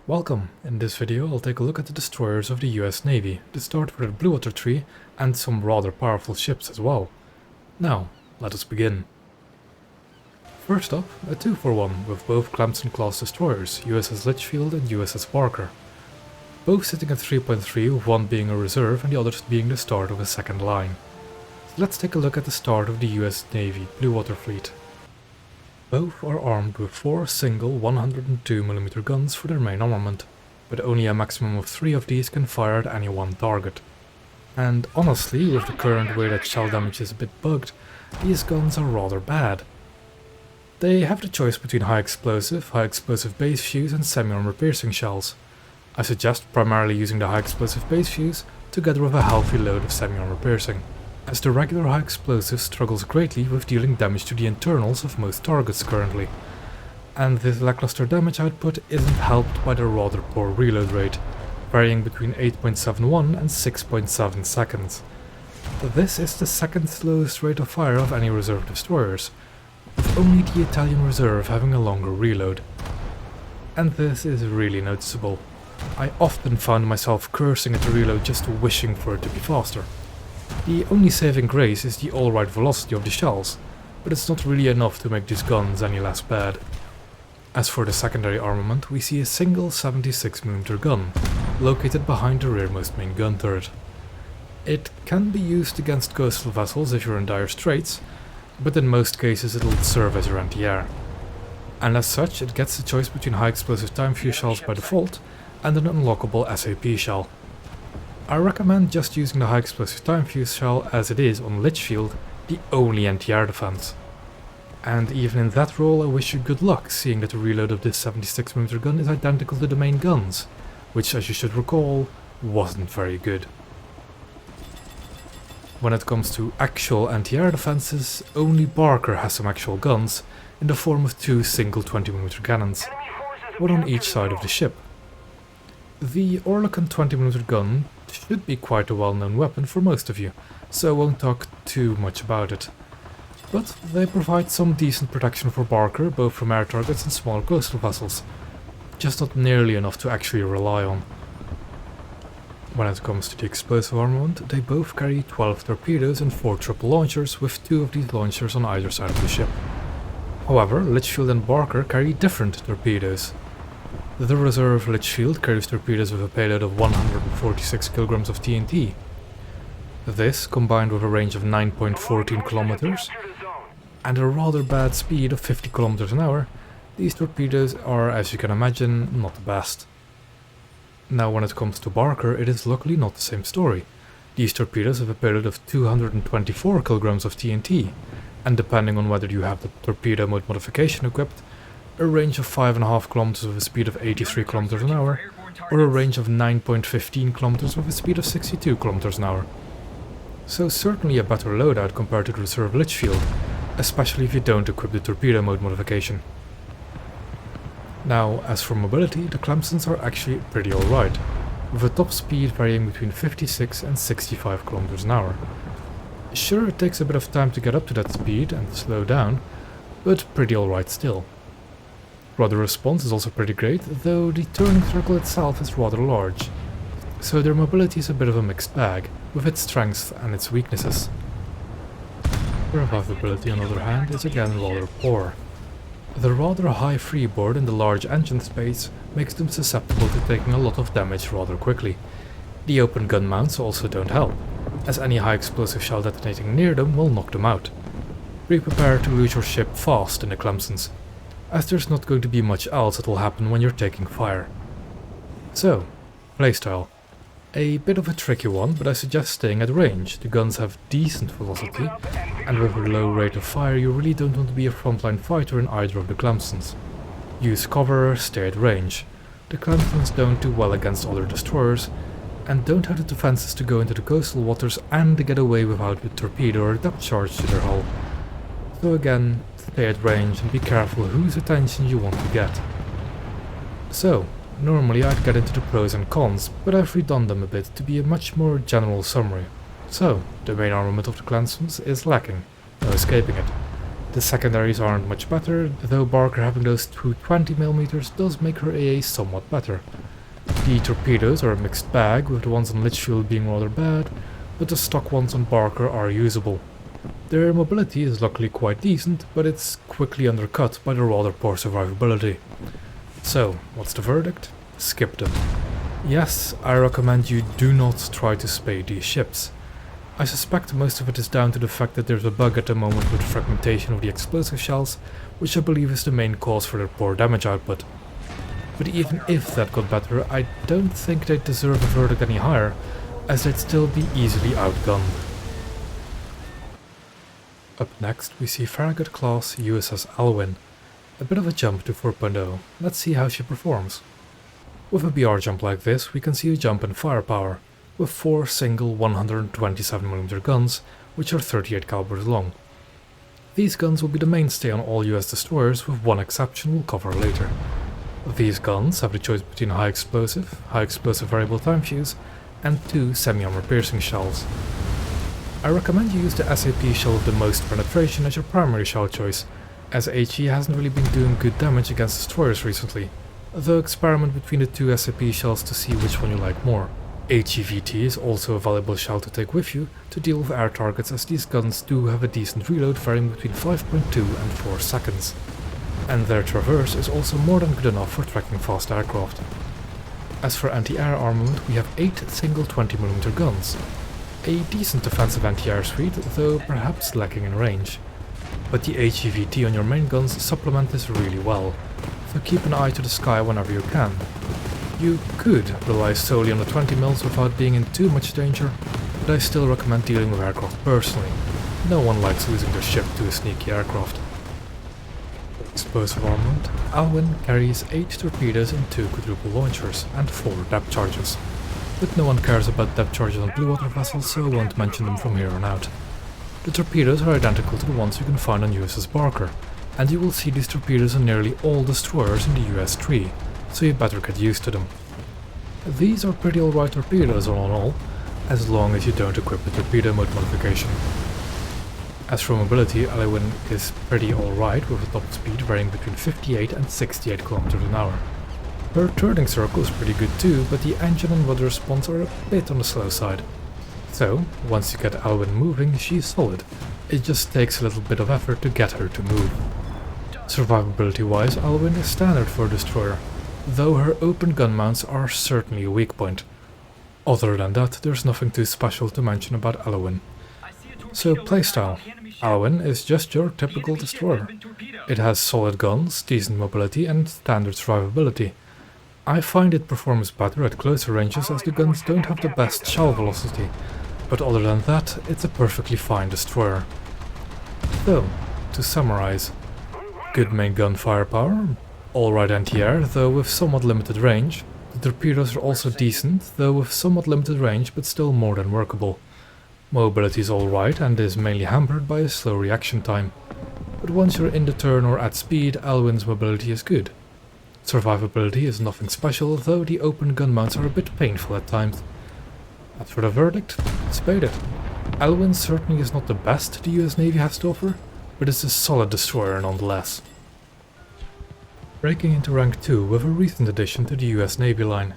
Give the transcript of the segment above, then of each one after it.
Welcome! In this video I'll take a look at the destroyers of the US Navy, to start with the Blue Water Tree and some rather powerful ships as well. Now, let us begin. First up, a 2-for-1 with both Clemson-class destroyers, USS Litchfield and USS Barker. Both sitting at 3.3 with one being a reserve and the others being the start of a second line. So let's take a look at the start of the US Navy Blue Water Fleet. Both are armed with 4 single 102mm guns for their main armament, but only a maximum of 3 of these can fire at any one target. And honestly, with the current way that shell damage is a bit bugged, these guns are rather bad. They have the choice between high explosive base fuse and semi-armor piercing shells. I suggest primarily using the high explosive base fuse together with a healthy load of semi-armor piercing, as the regular high explosive struggles greatly with dealing damage to the internals of most targets currently, and this lackluster damage output isn't helped by the rather poor reload rate, varying between 8.71 and 6.7 seconds. This is the second slowest rate of fire of any reserve destroyers, with only the Italian reserve having a longer reload. And this is really noticeable. I often found myself cursing at the reload just wishing for it to be faster. The only saving grace is the alright velocity of the shells, but it's not really enough to make these guns any less bad. As for the secondary armament, we see a single 76mm gun, located behind the rearmost main gun turret. It can be used against coastal vessels if you're in dire straits, but in most cases it'll serve as your anti-air. And as such, it gets the choice between high explosive time fuse shells by default and an unlockable SAP shell. I recommend just using the high explosive time fuse shell as it is on Litchfield the only anti-air defense. And even in that role I wish you good luck, seeing that the reload of this 76mm gun is identical to the main guns, which, as you should recall, wasn't very good. When it comes to actual anti-air defenses, only Barker has some actual guns in the form of 2 single 20mm cannons, one on each side of the ship. The Orlikon 20mm gun should be quite a well-known weapon for most of you, so I won't talk too much about it. But they provide some decent protection for Barker, both from air targets and small coastal vessels, just not nearly enough to actually rely on. When it comes to the explosive armament, they both carry 12 torpedoes and 4 triple launchers, with 2 of these launchers on either side of the ship. However, Litchfield and Barker carry different torpedoes. The reserve Litchfield carries torpedoes with a payload of 146 kg of TNT. This, combined with a range of 9.14 km and a rather bad speed of 50 km an hour, these torpedoes are, as you can imagine, not the best. Now when it comes to Barker, it is luckily not the same story. These torpedoes have a payload of 224 kg of TNT, and depending on whether you have the torpedo mode modification equipped, a range of 5.5 km with a speed of 83 km an hour, or a range of 9.15 km with a speed of 62 km an hour. So certainly a better loadout compared to the reserve Litchfield, especially if you don't equip the torpedo mode modification. Now, as for mobility, the Clemsons are actually pretty alright, with a top speed varying between 56 and 65 km an hour. Sure, it takes a bit of time to get up to that speed and slow down, but pretty alright still. Rudder response is also pretty great, though the turning circle itself is rather large, so their mobility is a bit of a mixed bag, with its strengths and its weaknesses. Their survivability, on the other hand, is again rather poor. The rather high freeboard and the large engine space makes them susceptible to taking a lot of damage rather quickly. The open gun mounts also don't help, as any high explosive shell detonating near them will knock them out. Be prepared to lose your ship fast in the Clemsons, as there's not going to be much else that will happen when you're taking fire. So, playstyle. A bit of a tricky one, but I suggest staying at range. The guns have decent velocity, and with a low rate of fire you really don't want to be a frontline fighter in either of the Clemsons. Use cover, stay at range. The Clemsons don't do well against other destroyers, and don't have the defenses to go into the coastal waters and get away without a torpedo or a depth charge to their hull. So again, stay at range and be careful whose attention you want to get. So, normally I'd get into the pros and cons, but I've redone them a bit to be a much more general summary. So, the main armament of the Clemsons is lacking, no escaping it. The secondaries aren't much better, though Barker having those 220mm does make her AA somewhat better. The torpedoes are a mixed bag, with the ones on Litchfield being rather bad, but the stock ones on Barker are usable. Their mobility is luckily quite decent, but it's quickly undercut by the rather poor survivability. So, what's the verdict? Skip them. Yes, I recommend you do not try to spade these ships. I suspect most of it is down to the fact that there's a bug at the moment with fragmentation of the explosive shells, which I believe is the main cause for their poor damage output. But even if that got better, I don't think they'd deserve a verdict any higher, as they'd still be easily outgunned. Up next we see Farragut class USS Alywin. A bit of a jump to 4.0, let's see how she performs. With a BR jump like this, we can see a jump in firepower, with 4 single 127mm guns, which are 38 calibers long. These guns will be the mainstay on all US destroyers, with one exception we'll cover later. These guns have the choice between high explosive variable time fuse, and 2 semi-armor piercing shells. I recommend you use the SAP shell with the most penetration as your primary shell choice, as HE hasn't really been doing good damage against destroyers recently, though experiment between the 2 SAP shells to see which one you like more. HEVT is also a valuable shell to take with you to deal with air targets, as these guns do have a decent reload varying between 5.2 and 4 seconds. And their traverse is also more than good enough for tracking fast aircraft. As for anti-air armament, we have 8 single 20mm guns. A decent defensive anti-air suite, though perhaps lacking in range. But the HEVT on your main guns supplement this really well, so keep an eye to the sky whenever you can. You could rely solely on the 20mm without being in too much danger, but I still recommend dealing with aircraft personally. No one likes losing their ship to a sneaky aircraft. Explosive armament, Alywin carries 8 torpedoes and 2 quadruple launchers, and 4 depth charges. But no one cares about depth charges on blue water vessels, so I won't mention them from here on out. The torpedoes are identical to the ones you can find on USS Barker, and you will see these torpedoes on nearly all destroyers in the US 3, so you better get used to them. These are pretty alright torpedoes all in all, as long as you don't equip a torpedo mode modification. As for mobility, Alywin is pretty alright, with a top speed varying between 58 and 68 km an hour. Her turning circle is pretty good too, but the engine and rudder response are a bit on the slow side. So, once you get Alywin moving, she's solid. It just takes a little bit of effort to get her to move. Survivability wise, Alywin is standard for a destroyer, though her open gun mounts are certainly a weak point. Other than that, there's nothing too special to mention about Alywin. So playstyle. Alywin is just your typical destroyer. It has solid guns, decent mobility and standard survivability. I find it performs better at closer ranges as the guns don't have the best shell velocity, but other than that, it's a perfectly fine destroyer. So, to summarize, good main gun firepower, alright anti-air, though with somewhat limited range. The torpedoes are also decent, though with somewhat limited range, but still more than workable. Mobility is alright and is mainly hampered by a slow reaction time, but once you're in the turn or at speed, Alywin's mobility is good. Survivability is nothing special, though the open gun mounts are a bit painful at times. As for the verdict, spade it. Alywin certainly is not the best the US Navy has to offer, but it's a solid destroyer nonetheless. Breaking into rank 2 with a recent addition to the US Navy line,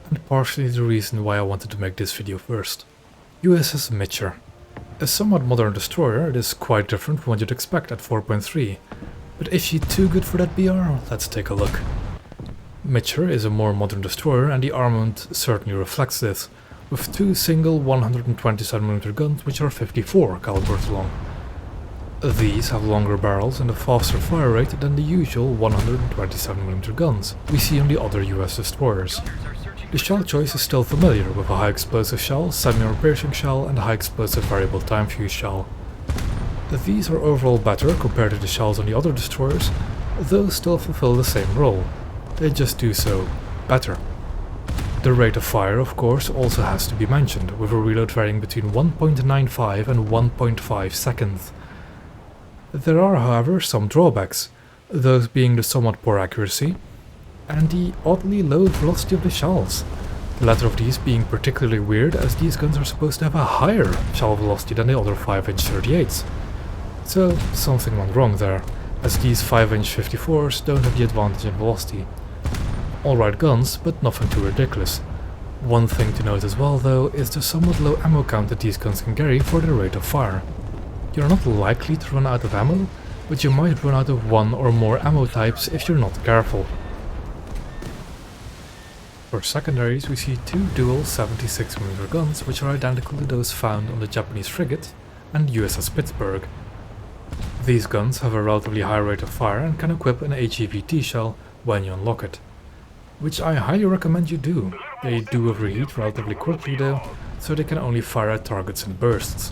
and partially the reason why I wanted to make this video first. USS Mitscher. A somewhat modern destroyer, it is quite different from what you'd expect at 4.3, but is she too good for that BR? Let's take a look. Mitscher is a more modern destroyer and the armament certainly reflects this, with 2 single 127mm guns which are 54 calibers long. These have longer barrels and a faster fire rate than the usual 127mm guns we see on the other US destroyers. The shell choice is still familiar, with a high explosive shell, semi-armor piercing shell and a high explosive variable time fuse shell. These are overall better compared to the shells on the other destroyers, though still fulfill the same role. They just do so better. The rate of fire, of course, also has to be mentioned, with a reload varying between 1.95 and 1.5 seconds. There are, however, some drawbacks, those being the somewhat poor accuracy, and the oddly low velocity of the shells. The latter of these being particularly weird, as these guns are supposed to have a higher shell velocity than the other 5-inch 38s. So something went wrong there, as these 5-inch 54s don't have the advantage in velocity. Alright guns, but nothing too ridiculous. One thing to note as well though is the somewhat low ammo count that these guns can carry for their rate of fire. You're not likely to run out of ammo, but you might run out of one or more ammo types if you're not careful. For secondaries we see two dual 76mm guns which are identical to those found on the Japanese frigate and USS Pittsburgh. These guns have a relatively high rate of fire and can equip an HEVT shell when you unlock it, which I highly recommend you do. They do overheat relatively quickly though, so they can only fire at targets in bursts.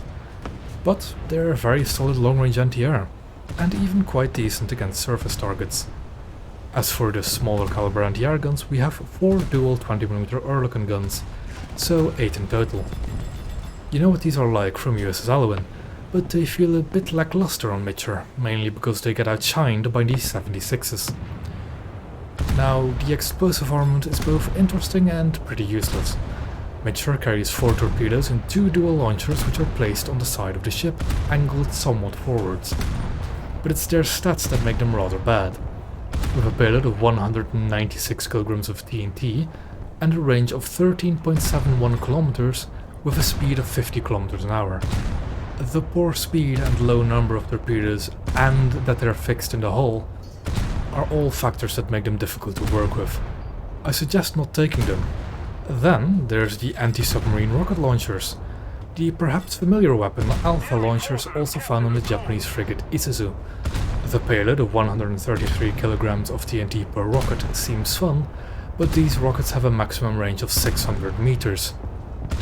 But they're a very solid long-range anti-air, and even quite decent against surface targets. As for the smaller caliber anti-air guns, we have 4 dual 20mm Oerlikon guns, so 8 in total. You know what these are like from USS Alywin, but they feel a bit lackluster on Mitscher, mainly because they get outshined by these 76s. Now, the explosive armament is both interesting and pretty useless. Mitscher carries 4 torpedoes and 2 dual launchers which are placed on the side of the ship, angled somewhat forwards. But it's their stats that make them rather bad. With a payload of 196 kg of TNT and a range of 13.71 km with a speed of 50 km an hour. The poor speed and low number of torpedoes and that they're fixed in the hull are all factors that make them difficult to work with. I suggest not taking them. Then there's the anti-submarine rocket launchers, the perhaps familiar weapon Alpha launchers also found on the Japanese frigate Isuzu. The payload of 133 kg of TNT per rocket seems fun, but these rockets have a maximum range of 600 meters.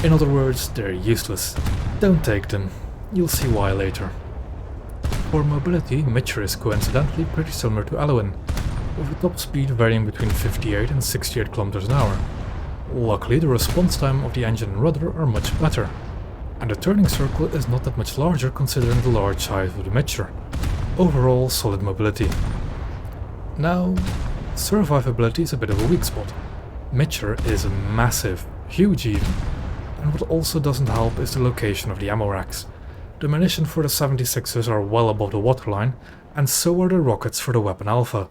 In other words, they're useless. Don't take them. You'll see why later. For mobility, Mitscher is coincidentally pretty similar to Alywin, with a top speed varying between 58 and 68 km an hour. Luckily, the response time of the engine and rudder are much better, and the turning circle is not that much larger considering the large size of the Mitscher. Overall, solid mobility. Now, survivability is a bit of a weak spot. Mitscher is massive, huge even, and what also doesn't help is the location of the ammo racks. The munition for the 76s are well above the waterline, and so are the rockets for the weapon Alpha.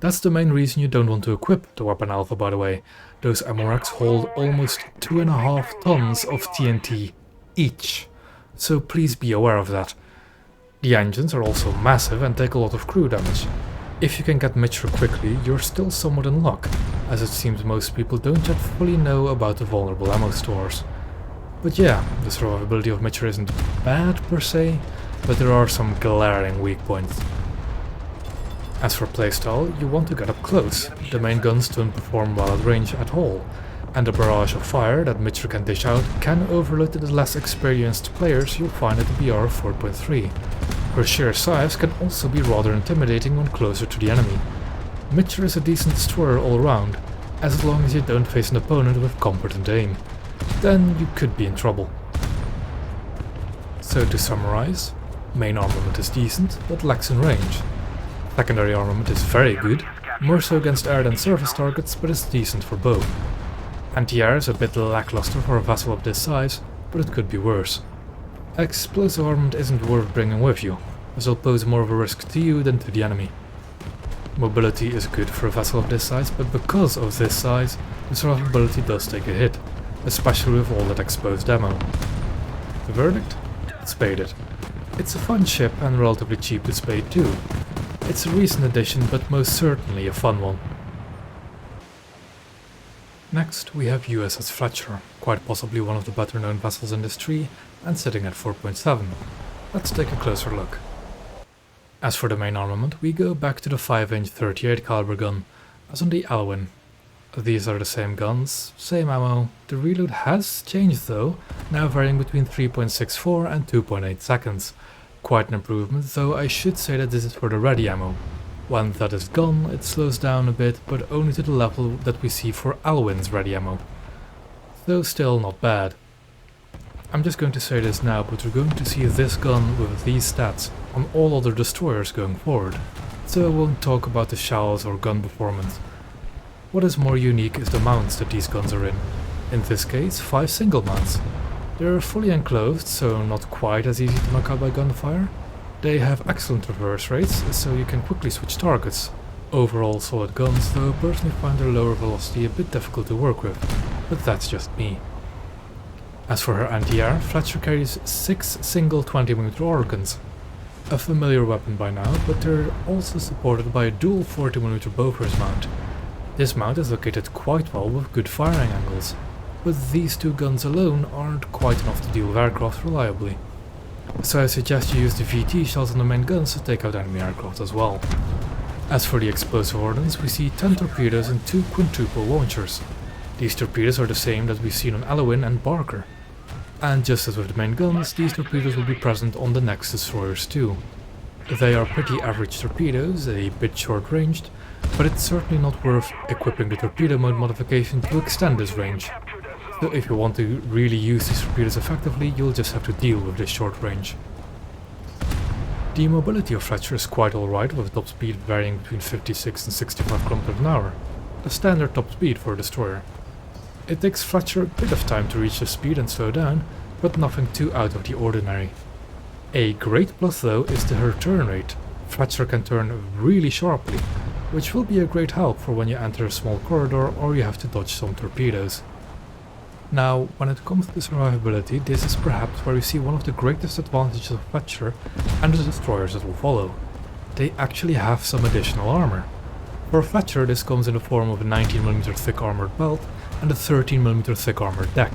That's the main reason you don't want to equip the weapon Alpha, by the way. Those ammo racks hold almost 2.5 tons of TNT each, so please be aware of that. The engines are also massive and take a lot of crew damage. If you can get Mitscher quickly, you're still somewhat in luck, as it seems most people don't yet fully know about the vulnerable ammo stores. But yeah, the survivability of Mitscher isn't bad per se, but there are some glaring weak points. As for playstyle, you want to get up close. The main guns don't perform well at range at all, and the barrage of fire that Mitscher can dish out can overload the less experienced players you'll find at the BR of 4.3. Her sheer size can also be rather intimidating when closer to the enemy. Mitscher is a decent destroyer all round, as long as you don't face an opponent with competent aim. Then you could be in trouble. So to summarize, main armament is decent, but lacks in range. Secondary armament is very good, more so against air than surface targets, but is decent for both. Anti-air is a bit lackluster for a vessel of this size, but it could be worse. Explosive armament isn't worth bringing with you, as it'll pose more of a risk to you than to the enemy. Mobility is good for a vessel of this size, but because of this size, the survivability does take a hit, especially with all that exposed ammo. The verdict? Spade it. It's a fun ship and relatively cheap to spade too. It's a recent addition, but most certainly a fun one. Next we have USS Fletcher, quite possibly one of the better known vessels in this tree, and sitting at 4.7. Let's take a closer look. As for the main armament, we go back to the 5-inch 38 caliber gun, as on the Alywin. These are the same guns, same ammo. The reload has changed though, now varying between 3.64 and 2.8 seconds. Quite an improvement, though I should say that this is for the ready ammo. When that is gone, it slows down a bit, but only to the level that we see for Alywin's ready ammo. Though still not bad. I'm just going to say this now, but we're going to see this gun with these stats on all other destroyers going forward, so I won't talk about the shells or gun performance. What is more unique is the mounts that these guns are in. In this case, 5 single mounts. They're fully enclosed, so not quite as easy to knock out by gunfire, They have excellent reverse rates, so you can quickly switch targets. Overall solid guns, though I personally find their lower velocity a bit difficult to work with, but that's just me. As for her anti-air, Fletcher carries 6 single 20mm organs. A familiar weapon by now, but they're also supported by a dual 40mm Bofors mount. This mount is located quite well with good firing angles, but these two guns alone aren't quite enough to deal with aircraft reliably. So I suggest you use the VT shells on the main guns to take out enemy aircraft as well. As for the explosive ordnance, we see 10 torpedoes and 2 quintuple launchers. These torpedoes are the same that we've seen on Alywin and Barker. And just as with the main guns, these torpedoes will be present on the next destroyers too. They are pretty average torpedoes, a bit short-ranged, but it's certainly not worth equipping the torpedo mode modification to extend this range. So if you want to really use these torpedoes effectively, you'll just have to deal with this short range. The mobility of Fletcher is quite alright, with a top speed varying between 56 and 65 km an hour, the standard top speed for a destroyer. It takes Fletcher a bit of time to reach the speed and slow down, but nothing too out of the ordinary. A great plus though is her turn rate. Fletcher can turn really sharply, which will be a great help for when you enter a small corridor or you have to dodge some torpedoes. Now, when it comes to survivability, this is perhaps where we see one of the greatest advantages of Fletcher and the destroyers that will follow. They actually have some additional armor. For Fletcher, this comes in the form of a 19mm thick armored belt and a 13mm thick armored deck.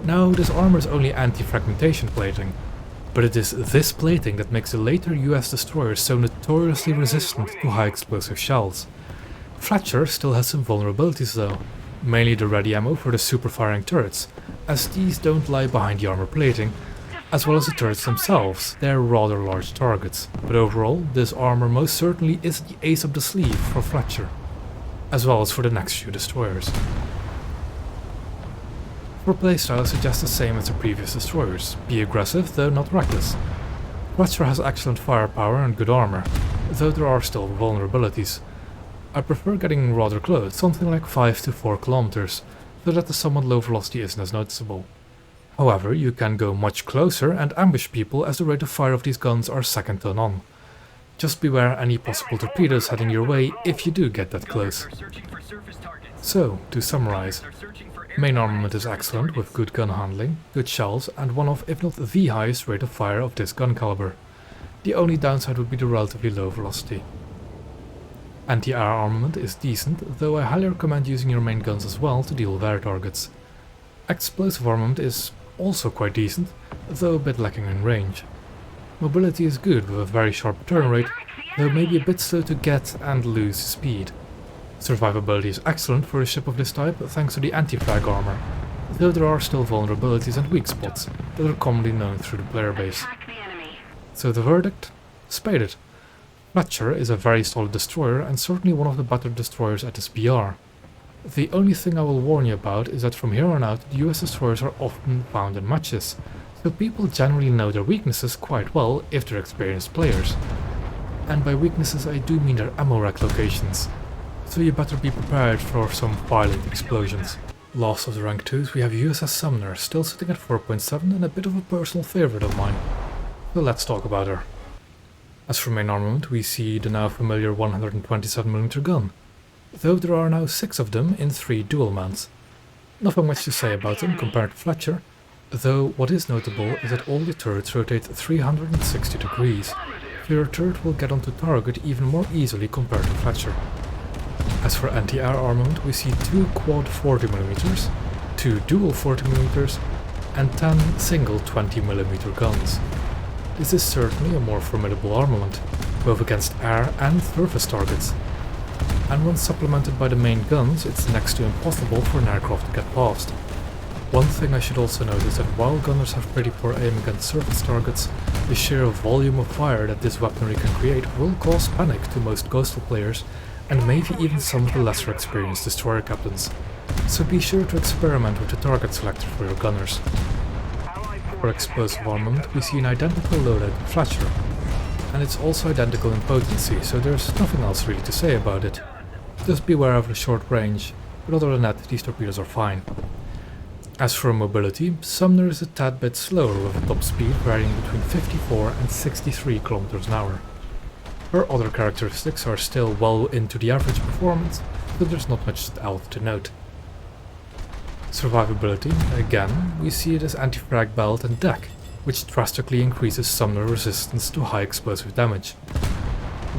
Now, this armor is only anti-fragmentation plating, but it is this plating that makes the later US destroyers so notoriously resistant to high explosive shells. Fletcher still has some vulnerabilities though, mainly the ready ammo for the super firing turrets, as these don't lie behind the armor plating, as well as the turrets themselves. They're rather large targets, but overall this armor most certainly is the ace up the sleeve for Fletcher, as well as for the next few destroyers. For playstyle, I suggest the same as the previous destroyers, be aggressive though not reckless. Fletcher has excellent firepower and good armor, though there are still vulnerabilities. I prefer getting rather close, something like 5 to 4 kilometers, so that the somewhat low velocity isn't as noticeable. However, you can go much closer and ambush people, as the rate of fire of these guns are second to none. Just beware any possible torpedoes heading your way if you do get that close. So, to summarize, main armament is excellent with good gun handling, good shells and one of, if not the highest rate of fire of this gun caliber. The only downside would be the relatively low velocity. Anti-air armament is decent, though I highly recommend using your main guns as well to deal with air targets. Explosive armament is also quite decent, though a bit lacking in range. Mobility is good with a very sharp turn rate, though maybe a bit slow to get and lose speed. Survivability is excellent for a ship of this type thanks to the anti-frag armor, though there are still vulnerabilities and weak spots that are commonly known through the player base. So the verdict? Spade it. Fletcher is a very solid destroyer and certainly one of the better destroyers at this BR. The only thing I will warn you about is that from here on out the US destroyers are often found in matches, so people generally know their weaknesses quite well if they're experienced players. And by weaknesses I do mean their ammo rack locations, so you better be prepared for some violent explosions. Last of the rank 2s we have USS Sumner, still sitting at 4.7 and a bit of a personal favourite of mine. So let's talk about her. As for main armament, we see the now familiar 127mm gun, though there are now 6 of them in 3 dual mounts. Nothing much to say about them compared to Fletcher, though what is notable is that all the turrets rotate 360 degrees, so your turret will get onto target even more easily compared to Fletcher. As for anti-air armament, we see 2 quad 40mm, 2 dual 40mm, and 10 single 20mm guns. This is certainly a more formidable armament, both against air and surface targets. And when supplemented by the main guns, it's next to impossible for an aircraft to get past. One thing I should also note is that while gunners have pretty poor aim against surface targets, the sheer volume of fire that this weaponry can create will cause panic to most coastal players, and maybe even some of the lesser experienced destroyer captains. So be sure to experiment with the target selector for your gunners. For explosive armament, we see an identical loadout to Fletcher, and it's also identical in potency, so there's nothing else really to say about it. Just beware of the short range, but other than that, these torpedoes are fine. As for mobility, Sumner is a tad bit slower with a top speed varying between 54 and 63 km an hour. Her other characteristics are still well into the average performance, but there's not much else to note. Survivability, again, we see it as anti-frag belt and deck, which drastically increases Sumner resistance to high explosive damage.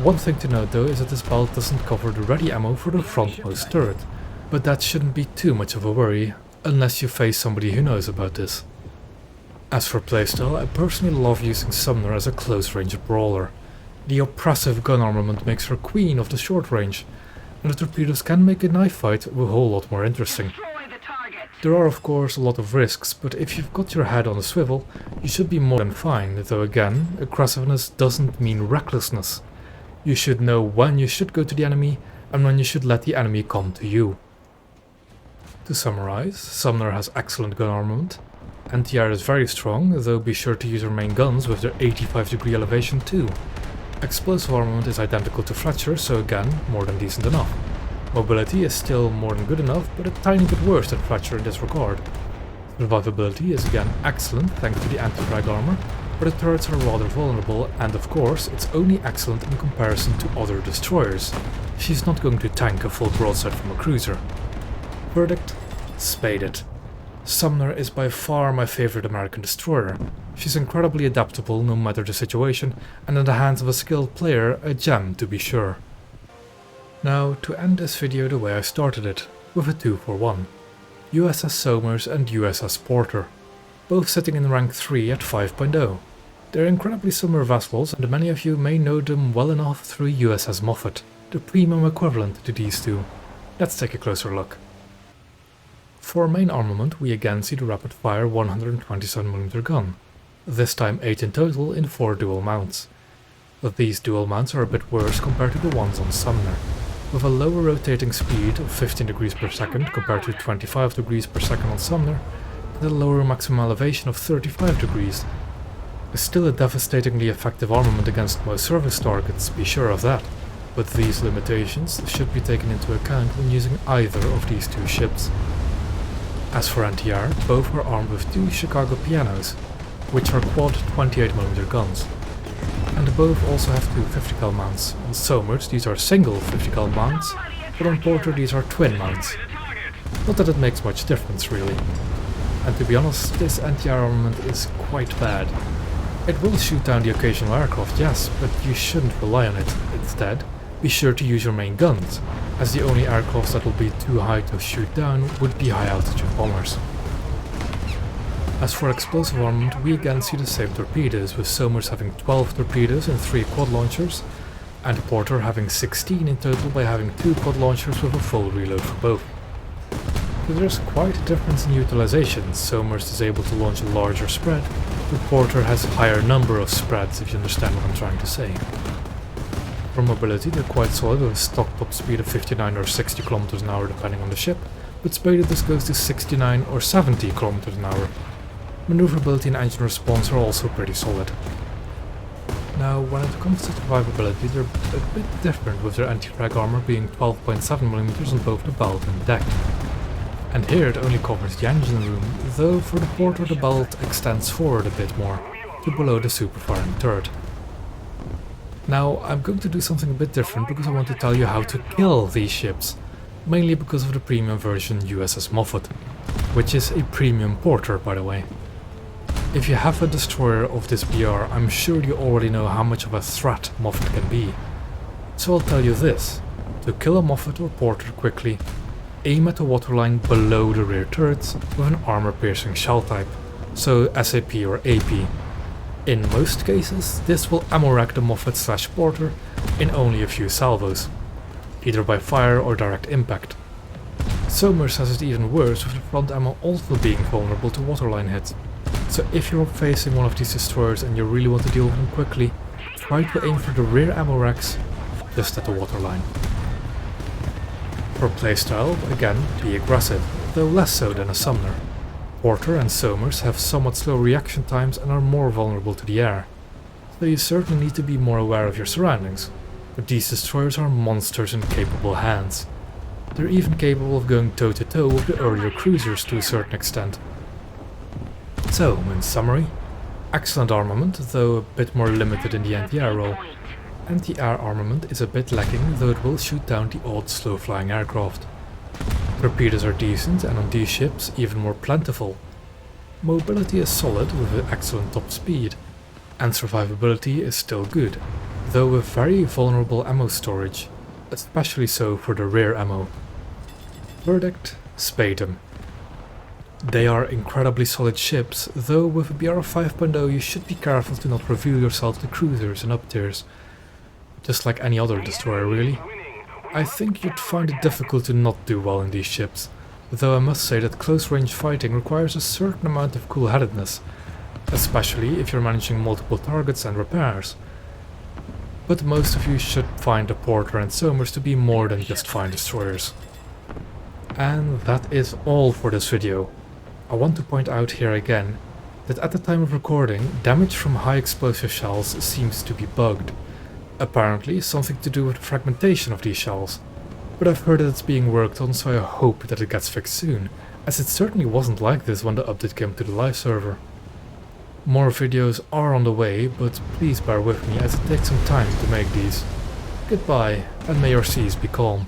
One thing to note though is that this belt doesn't cover the ready ammo for the frontmost turret, but that shouldn't be too much of a worry, unless you face somebody who knows about this. As for playstyle, I personally love using Sumner as a close-range brawler. The oppressive gun armament makes her queen of the short range, and the torpedoes can make a knife fight a whole lot more interesting. There are of course a lot of risks, but if you've got your head on a swivel, you should be more than fine, though again, aggressiveness doesn't mean recklessness. You should know when you should go to the enemy, and when you should let the enemy come to you. To summarize, Sumner has excellent gun armament, anti-air is very strong, though be sure to use your main guns with their 85-degree elevation too. Explosive armament is identical to Fletcher, so again, more than decent enough. Mobility is still more than good enough, but a tiny bit worse than Fletcher in this regard. Survivability is again excellent thanks to the anti-frag armor, but the turrets are rather vulnerable, and of course it's only excellent in comparison to other destroyers. She's not going to tank a full broadside from a cruiser. Verdict? Spade it. Sumner is by far my favorite American destroyer. She's incredibly adaptable no matter the situation, and in the hands of a skilled player, a gem to be sure. Now, to end this video the way I started it, with a 2-for-1. USS Somers and USS Porter, both sitting in rank 3 at 5.0. They're incredibly similar vessels, and many of you may know them well enough through USS Moffat, the premium equivalent to these two. Let's take a closer look. For main armament, we again see the rapid-fire 127mm gun, this time 8 in total in 4 dual mounts. But these dual mounts are a bit worse compared to the ones on Sumner, with a lower rotating speed of 15 degrees per second compared to 25 degrees per second on Sumner, and a lower maximum elevation of 35 degrees. It's still a devastatingly effective armament against most surface targets, be sure of that, but these limitations should be taken into account when using either of these two ships. As for anti-air, both are armed with 2 Chicago pianos, which are quad 28mm guns, and both also have 2 50 cal mounts. On Somers these are single 50 cal mounts, but on Porter these are twin mounts. Not that it makes much difference really. And to be honest, this anti-air armament is quite bad. It will shoot down the occasional aircraft, yes, but you shouldn't rely on it. Instead, be sure to use your main guns, as the only aircraft that will be too high to shoot down would be high altitude bombers. As for explosive armament, we again see the same torpedoes, with Somers having 12 torpedoes and 3 quad launchers, and Porter having 16 in total by having 2 quad launchers with a full reload for both. So there's quite a difference in utilization. Somers is able to launch a larger spread, but Porter has a higher number of spreads, if you understand what I'm trying to say. For mobility, they're quite solid with a stock top speed of 59 or 60 km an hour depending on the ship, but spaded this goes to 69 or 70 km an hour. Maneuverability and engine response are also pretty solid. Now, when it comes to survivability, they're a bit different, with their anti-frag armor being 12.7mm on both the belt and deck. And here it only covers the engine room, though for the Porter the belt extends forward a bit more, to below the superfiring turret. Now, I'm going to do something a bit different because I want to tell you how to kill these ships, mainly because of the premium version USS Moffat, which is a premium Porter, by the way. If you have a destroyer of this BR, I'm sure you already know how much of a threat Moffat can be. So I'll tell you this: to kill a Moffat or Porter quickly, aim at the waterline below the rear turrets with an armor-piercing shell type, so SAP or AP. In most cases, this will ammo rack the Moffat/Porter in only a few salvos, either by fire or direct impact. Somers has it even worse, with the front ammo also being vulnerable to waterline hits. So if you're facing one of these destroyers and you really want to deal with them quickly, try to aim for the rear ammo racks just at the waterline. For playstyle, again, be aggressive, though less so than a Sumner. Porter and Somers have somewhat slow reaction times and are more vulnerable to the air, so you certainly need to be more aware of your surroundings, but these destroyers are monsters in capable hands. They're even capable of going toe-to-toe with the earlier cruisers to a certain extent. So, in summary, excellent armament, though a bit more limited in the anti-air role. Anti-air armament is a bit lacking, though it will shoot down the odd slow-flying aircraft. Torpedoes are decent, and on these ships even more plentiful. Mobility is solid with an excellent top speed, and survivability is still good, though with very vulnerable ammo storage, especially so for the rear ammo. Verdict: spade them. They are incredibly solid ships, though with a BR 5.0 you should be careful to not reveal yourself to cruisers and up-tiers. Just like any other destroyer really. I think you'd find it difficult to not do well in these ships, though I must say that close-range fighting requires a certain amount of cool-headedness, especially if you're managing multiple targets and repairs. But most of you should find the Porter and Somers to be more than just fine destroyers. And that is all for this video. I want to point out here again that at the time of recording, damage from high explosive shells seems to be bugged. Apparently something to do with the fragmentation of these shells. But I've heard that it's being worked on, so I hope that it gets fixed soon, as it certainly wasn't like this when the update came to the live server. More videos are on the way, but please bear with me as it takes some time to make these. Goodbye, and may your seas be calm.